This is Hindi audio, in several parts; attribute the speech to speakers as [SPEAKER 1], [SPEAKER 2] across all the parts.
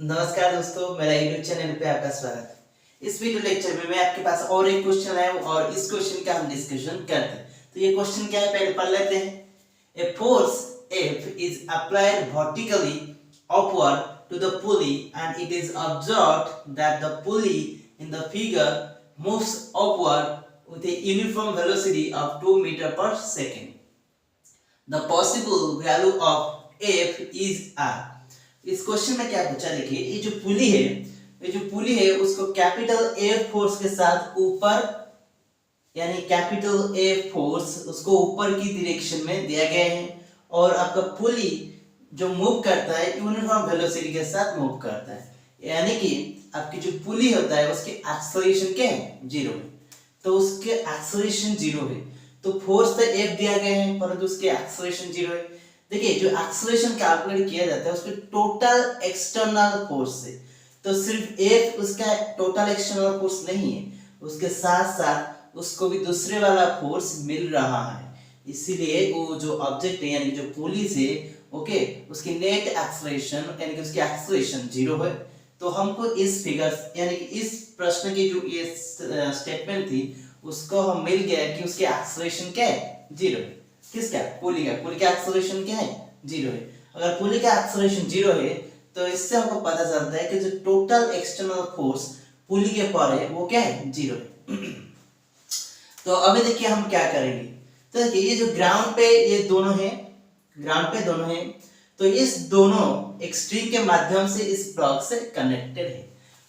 [SPEAKER 1] नमस्कार दोस्तों, मेरा यूट्यूब चैनल पे आपका स्वागत है। इस वीडियो लेक्चर में मैं आपके पास और एक क्वेश्चन लाया हूँ और इस क्वेश्चन का हम डिस्कशन करते हैं। तो ये क्वेश्चन क्या है, पहले पढ़ लेते हैं। A force F is applied vertically upward to the pulley and it is observed that the pulley in the figure moves upward with a uniform velocity of 2 meter per second. The possible value of F is R. इस क्वेश्चन में क्या पूछा, देखिए ये जो पुली है उसको कैपिटल ए फोर्स के साथ ऊपर, यानी कैपिटल ए फोर्स उसको ऊपर की डायरेक्शन में दिया गया है और आपका पुली जो मूव करता है यूनिफॉर्म वेलोसिटी के साथ मूव करता है, यानी कि आपकी जो पुली होता है उसकी एक्सेलरेशन क्या है, जीरो है। तो उसके एक्सेलरेशन जीरो है, तो फोर्स तो एफ दिया गया है परंतु उसके एक्सेलरेशन जीरो है। देखिए जो एक्सेलरेशन कैलकुलेट किया जाता है उसके टोटल एक्सटर्नल फोर्स से, तो सिर्फ एफ उसका टोटल एक्सटर्नल फोर्स नहीं है, उसके साथ साथ उसको भी दूसरे वाला फोर्स मिल रहा है, इसीलिए वो जो ऑब्जेक्ट है यानी जो पुली से ओके उसकी नेट एक्सेलरेशन यानी कि उसकी एक्सेलरेशन जीरो है। तो हमको इस फिगर यानी कि इस प्रश्न की जो ये स्टेटमेंट थी उसको हम मिल गया कि उसकी एक्सेलरेशन क्या है, जीरो है। किसका, पुली का एक्सेलरेशन क्या है, जीरो है। अगर पुली का एक्सेलरेशन जीरो है तो इससे हमको पता चलता है कि जो टोटल एक्सटर्नल फोर्स पुली के पर है वो क्या है, जीरो है। तो अभी देखिए हम क्या करेंगे। तो देखिए ये जो ग्राउंड पे ये दोनों है, तो इस दोनों एक स्ट्रिंग के माध्यम से इस ब्लॉक से कनेक्टेड है।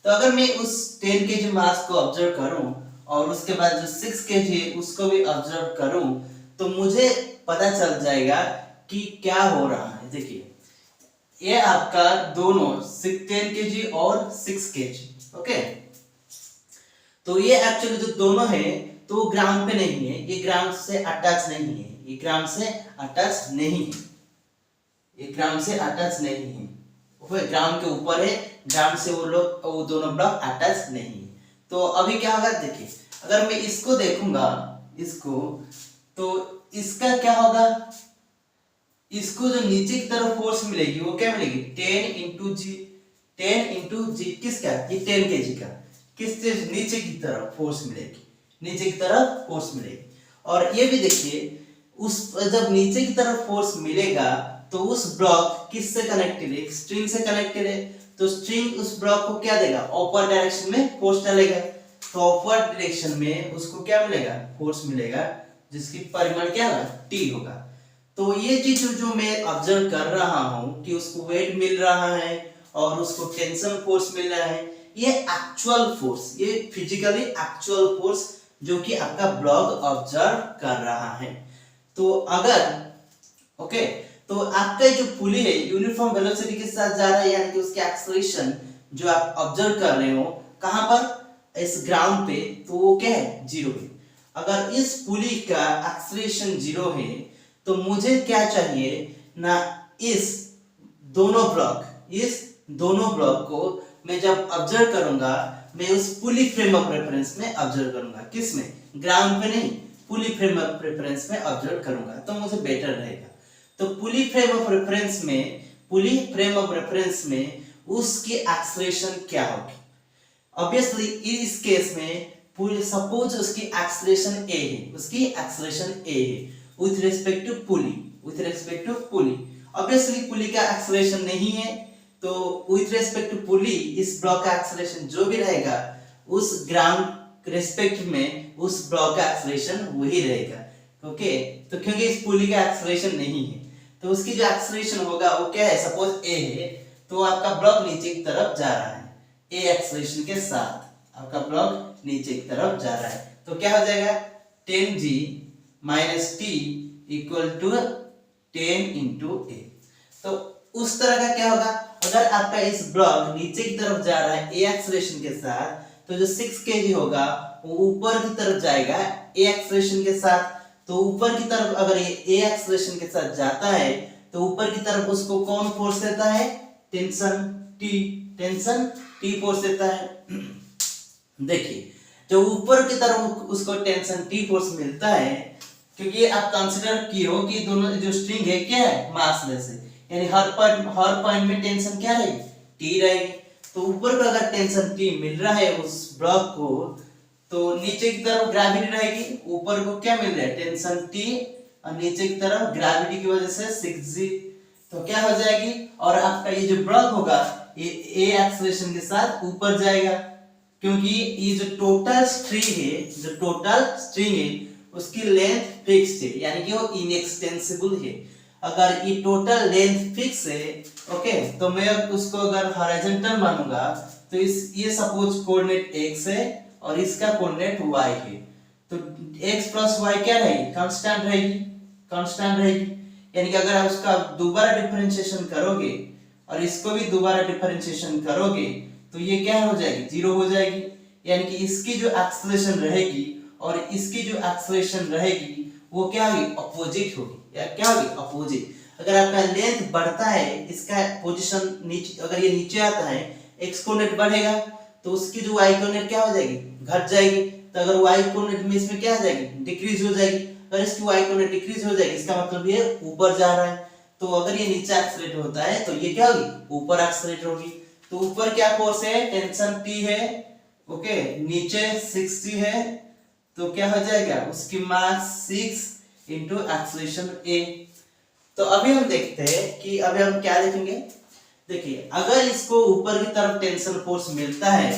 [SPEAKER 1] तो अगर मैं उस 10 kg मास को ऑब्जर्व करूं और उसके बाद जो 6 kg है उसको भी ऑब्जर्व करूं तो मुझे पता चल जाएगा कि क्या हो रहा है। देखिए ये आपका दोनों 10 kg और 6 kg ओके। तो ये एक्चुअली जो दोनों है तो ग्राउंड पे नहीं है, ये ग्राउंड से अटैच नहीं है, ये ग्राउंड से अटैच नहीं है, ये ग्राउंड से अटैच नहीं है, वो ग्राउंड के ऊपर है, ग्राउंड से वो दोनों ब्लॉक अटैच नहीं है। तो अभी क्या होगा, देखिए अगर मैं इसको देखूंगा इसको, तो इसका क्या होगा, इसको जो नीचे की तरफ फोर्स मिलेगी वो क्या मिलेगी, 10 इंटू जी किसका, ये 10 kg का, किससे नीचे की तरफ फोर्स मिलेगी, नीचे की तरफ फोर्स मिलेगी। और ये भी देखिए उस जब नीचे की तरफ फोर्स मिलेगा तो उस ब्लॉक किससे कनेक्टेड है, स्ट्रिंग से कनेक्टेड है, तो स्ट्रिंग उस ब्लॉक को क्या देगा, अपर डायरेक्शन में फोर्स डालेगा, तो अपर डायरेक्शन में उसको क्या मिलेगा, फोर्स मिलेगा जिसकी परिमाण क्या होगा, टी होगा। तो ये चीज जो मैं ऑब्जर्व कर रहा हूं कि उसको वेट मिल रहा है और उसको टेंशन फोर्स मिल रहा है, ये एक्चुअल फोर्स, ये फिजिकली एक्चुअल फोर्स जो कि आपका ब्लॉक ऑब्जर्व कर रहा है। तो अगर ओके तो आपका जो पुली है यूनिफॉर्म वेलोसिटी के साथ जा रहा है, यानी कि उसकी एक्सेलरेशन जो आप ऑब्जर्व कर रहे हो कहां पर, इस ग्राउंड पे, तो वो क्या है, जीरो है। अगर इस पुली का एक्सेलरेशन जीरो है तो मुझे क्या चाहिए ना, इस दोनों ब्लॉक को मैं जब ऑब्जर्व करूंगा मैं उस पुली फ्रेम ऑफ रेफरेंस में ऑब्जर्व करूंगा, किसमें, ग्राउंड पे नहीं, पुली फ्रेम ऑफ रेफरेंस में ऑब्जर्व करूंगा तो मुझे बेटर रहेगा। तो पुली फ्रेम ऑफ रेफरेंस में उसकी एक्सेलरेशन क्या होगी, ऑब्वियसली इस केस में सपोज उसकी एक्सेलरेशन ए है with respect to pulley, obviously पुली का एक्सेलरेशन नहीं है, तो with respect to पुली इस ब्लॉक का एक्सेलरेशन जो भी रहेगा उस ग्राउंड रेस्पेक्ट में उस ब्लॉक का एक्सेलरेशन वही रहेगा, ओके। तो क्योंकि इस पुली का एक्सेलरेशन नहीं है तो उसकी जो एक्सेलरेशन होगा वो क्या है, सपोज ए है तो आपका ब्लॉक नीचे की तरफ जा रहा है, ए एक्सेलरेशन के साथ आपका ब्लॉक नीचे की तरफ जा रहा है, तो क्या हो जाएगा, 10g minus T equal to 10 into a. तो उस तरह का क्या होगा, अगर आपका इस ब्लॉक नीचे की तरफ जा रहा है ए एक्सेलरेशन के साथ तो जो 6 kg होगा वो ऊपर की तरफ जाएगा ए एक्सेलरेशन के साथ, तो ऊपर की तरफ अगर ये ए एक्सेलरेशन के साथ जाता है तो ऊपर की तरफ उसको कौन फोर्स देता है, टेंशन टी फोर्स देता है। देखिए जो ऊपर की तरफ उसको टेंशन टी फोर्स मिलता है, क्योंकि आप कंसीडर किए हो कि दोनों जो स्ट्रिंग है क्या है, मासलेस है, यानी हर पॉइंट में टेंशन क्या रहेगी, टी रहेगी। तो ऊपर का अगर टेंशन टी मिल रहा है उस ब्लॉक को, तो नीचे की तरफ ग्रेविटी रहेगी, ऊपर को क्या मिल रहा है टेंशन टी, और नीचे की तरफ ग्रेविटी की वजह से 6g। तो क्या हो जाएगी, और आपका ये जो ब्लॉक होगा ये ए एक्सेलरेशन के साथ ऊपर जाएगा, क्योंकि ये जो टोटल स्ट्रिंग है उसकी लेंथ फिक्स है, यानी कि वो इनएक्सटेंसिबल है। अगर ये टोटल लेंथ फिक्स है, ओके, तो मैं उसको अगर हॉरिजॉन्टल मानूंगा तो ये सपोज कोऑर्डिनेट x है और इसका कोऑर्डिनेट y है, तो x प्लस y क्या रहेगी, कांस्टेंट रहेगी। यानी कि अगर आप उसका दोबारा डिफरेंशिएशन करोगे और इसको भी दोबारा डिफरेंशिएशन करोगे तो ये क्या हो जाएगी, जीरो हो जाएगी। यानी कि इसकी जो एक्सेलरेशन रहेगी और इसकी जो एक्सेलरेशन रहेगी वो क्या होगी, अपोजिट होगी, या क्या होगी, अपोजिट। अगर आपका लेंथ बढ़ता है, इसका पोजीशन नीचे, अगर ये नीचे आता है, x कोऑर्डिनेट बढ़ेगा तो उसकी जो y कोऑर्डिनेट क्या हो जाएगी, घट जाएगी। तो अगर y कोऑर्डिनेट में इसमें क्या आ जाएगी, डिक्रीज हो जाएगी। अगर इसकी y कोऑर्डिनेट डिक्रीज हो जाएगी इसका मतलब ये ऊपर जा रहा है। तो अगर ये नीचे एक्सेलरेट होता है तो ये क्या होगी, ऊपर एक्सेलरेट होगी। तो ऊपर क्या फोर्स है, टेंशन T है, ओके, नीचे 6g है, तो क्या हो जाएगा, उसकी मास 6 इंटू एक्सेलरेशन A। तो अभी हम देखते हैं कि अभी हम क्या देखेंगे। देखिए, अगर इसको ऊपर की तरफ टेंशन फोर्स मिलता है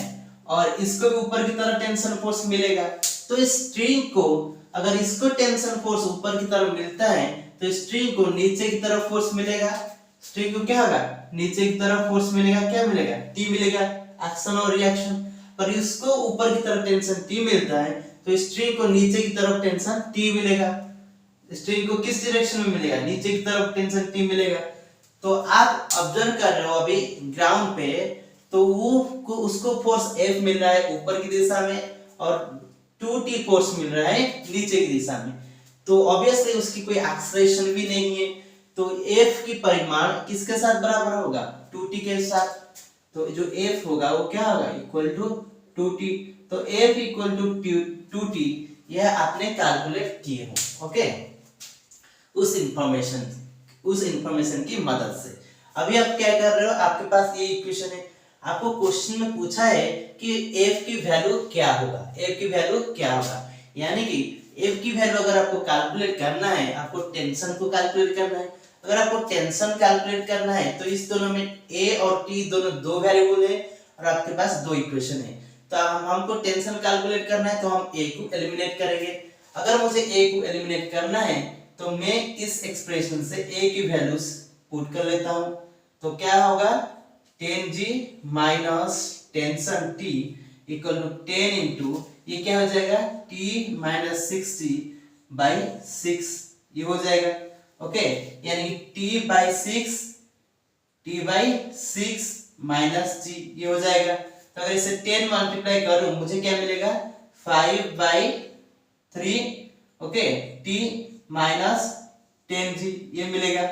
[SPEAKER 1] और इसको भी ऊपर की तरफ टेंशन फोर्स मिलेगा, तो इस स्ट्रिंग को, अगर इसको टेंशन फोर्स ऊपर की तरफ मिलता है तो स्ट्रिंग को नीचे की तरफ फोर्स मिलेगा। स्ट्रिंग को क्या होगा, नीचे की तरफ फोर्स मिलेगा, क्या मिलेगा, टी मिलेगा, एक्शन और रिएक्शन। पर इसको ऊपर की तरफ टेंशन टी मिलता है तो स्ट्रिंग को नीचे की तरफ टेंशन टी मिलेगा। स्ट्रिंग को किस डायरेक्शन में मिलेगा, नीचे की तरफ टेंशन टी मिलेगा। तो आप ऑब्जर्व कर रहे हो अभी ग्राउंड पे, तो उसको फोर्स F मिल रहा है ऊपर की दिशा में और 2t फोर्स मिल रहा है नीचे की दिशा में। तो ऑब्वियसली उसकी कोई एक्सेलरेशन भी नहीं है, तो F की परिमाण किसके साथ बराबर होगा, 2t के साथ। तो जो F होगा वो क्या होगा, इक्वल टू 2t। तो F इक्वल टू 2t यह आपने कैलकुलेट किए हो, ओके, उस इंफॉर्मेशन की मदद से। अभी आप क्या कर रहे हो, आपके पास ये इक्वेशन है, आपको क्वेश्चन में पूछा है कि F की वैल्यू क्या होगा, यानी कि F की वैल्यू अगर आपको कैलकुलेट करना है, आपको टेंशन को कैलकुलेट करना है। अगर आपको टेंशन कैलकुलेट करना है तो इस दोनों में A और T दोनों दो वेरिएबल है और आपके पास दो इक्वेशन है। तो हमको टेंशन कैलकुलेट करना है तो हम A को एलिमिनेट करेंगे। अगर मुझे A को एलिमिनेट करना है तो मैं इस एक्सप्रेशन से A की वैल्यूज पुट कर लेता हूं। तो क्या होगा, 10g minus tension T equal to 10 into ये क्या हो जाएगा, T माइनस 6g बाई 6, ये हो जाएगा, ओके। यानी कि T बाई 6 माइनस g, ये हो जाएगा। तो अगर इसे 10 मल्टीप्लाई करूं मुझे क्या मिलेगा, 5 by 3, okay, T minus 10g, ये मिलेगा,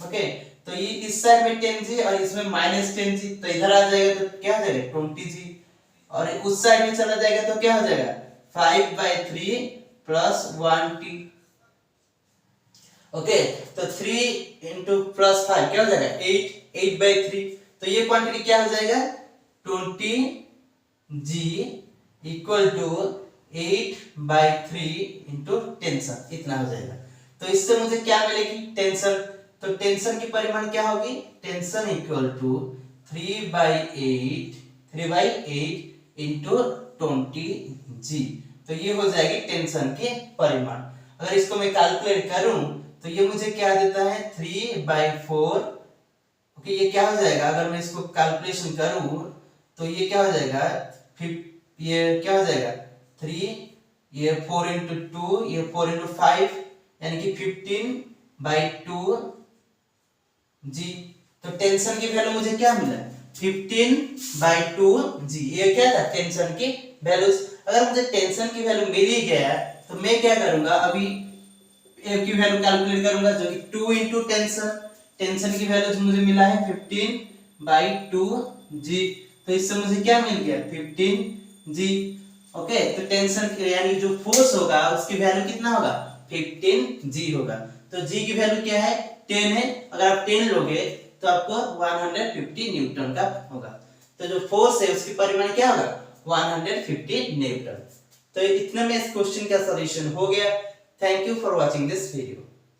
[SPEAKER 1] ओके। तो ये इस साइड में 10g और इसमें माइनस 10g, तो इधर आ जाएगा तो क्या हो जाएगा, 20g, और उस साइड में चला जाएगा तो क्या हो जाएगा, 5 बाई 3 प्लस 1t, ओके। तो 3 इंटू प्लस 5 क्या हो जाएगा, 8 बाई 3। तो ये क्वांटिटी क्या हो जाएगा, 20g equal to 8 by 3 into tension, इतना हो जाएगा। तो इससे मुझे क्या मिलेगी, टेंशन। तो टेंशन की परिमाण क्या होगी, tension equal to 3 by 8 into 20g। तो ये हो जाएगी टेंशन की परिमाण। अगर इसको मैं कैलकुलेट करूं तो ये मुझे क्या देता है, 3 बाई 4, ओके। ये क्या हो जाएगा, अगर मैं इसको कैलकुलेशन करूं तो ये क्या हो जाएगा, ये क्या हो जाएगा, 3, ये 4 इंटू 2, ये 4 इंटू 5, यानी कि 15 बाई 2 जी। तो टेंशन की वैल्यू मुझे क्या मिला, 15 बाई 2 जी, ये क्या था, टेंशन की वैल्यूज। अगर मुझे टेंशन की वैल्यू मिल ही गया तो मैं क्या करूंगा, अभी F की वैल्यू कैलकुलेट करूंगा जो कि 2 इंटू टेंशन की वैल्यू मुझे मिला है 15 बाई 2 जी। तो इससे मुझे क्या मिल गया, 15 जी, ओके। तो टेंशन यानी जो फोर्स होगा उसकी वैल्यू कितना होगा, 15 जी होगा। तो जी की वैल्यू क्या है, 10 है। अगर आप 10 लोगे तो आपको 150 न्यूटन का होगा। तो जो फोर्स है उसकी परिमाण क्या होगा 150 न्यूटन। तो इतने में इस क्वेश्चन का सॉल्यूशन हो गया। Thank you for watching this video.